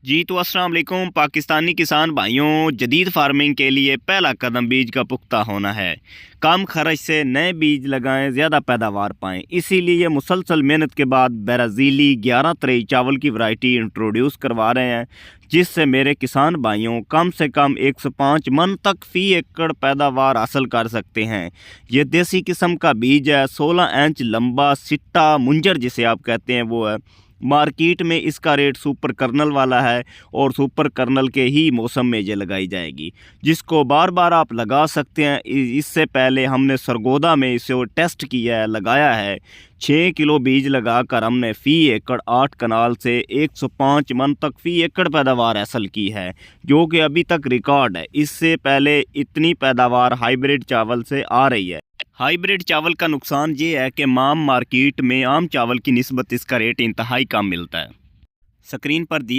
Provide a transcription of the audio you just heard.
जी तो अस्सलाम वालेकुम पाकिस्तानी किसान भाइयों, जदीद फार्मिंग के लिए पहला कदम बीज का पुख्ता होना है। कम खर्च से नए बीज लगाएं, ज़्यादा पैदावार पाएं। इसीलिए मुसलसल मेहनत के बाद ब्राज़ीली 11 चावल की वैरायटी इंट्रोड्यूस करवा रहे हैं, जिससे मेरे किसान भाइयों कम से कम 105 मन तक फ़ी एकड़ पैदावार हासिल कर सकते हैं। ये देसी किस्म का बीज है, 16 इंच लंबा सिट्टा मुंजर जिसे आप कहते हैं वो है। मार्केट में इसका रेट सुपर कर्नल वाला है और सुपर कर्नल के ही मौसम में ये लगाई जाएगी, जिसको बार बार आप लगा सकते हैं। इससे पहले हमने सरगोदा में इसे टेस्ट किया है, लगाया है। 6 किलो बीज लगाकर हमने फ़ी एकड़ 8 कनाल से 105 मन तक फ़ी एकड़ पैदावार हासिल की है, जो कि अभी तक रिकॉर्ड है। इससे पहले इतनी पैदावार हाइब्रिड चावल से आ रही है। हाइब्रिड चावल का नुकसान ये है कि मार्केट में आम चावल की निस्बत इसका रेट इंतहाई कम मिलता है। स्क्रीन पर दिए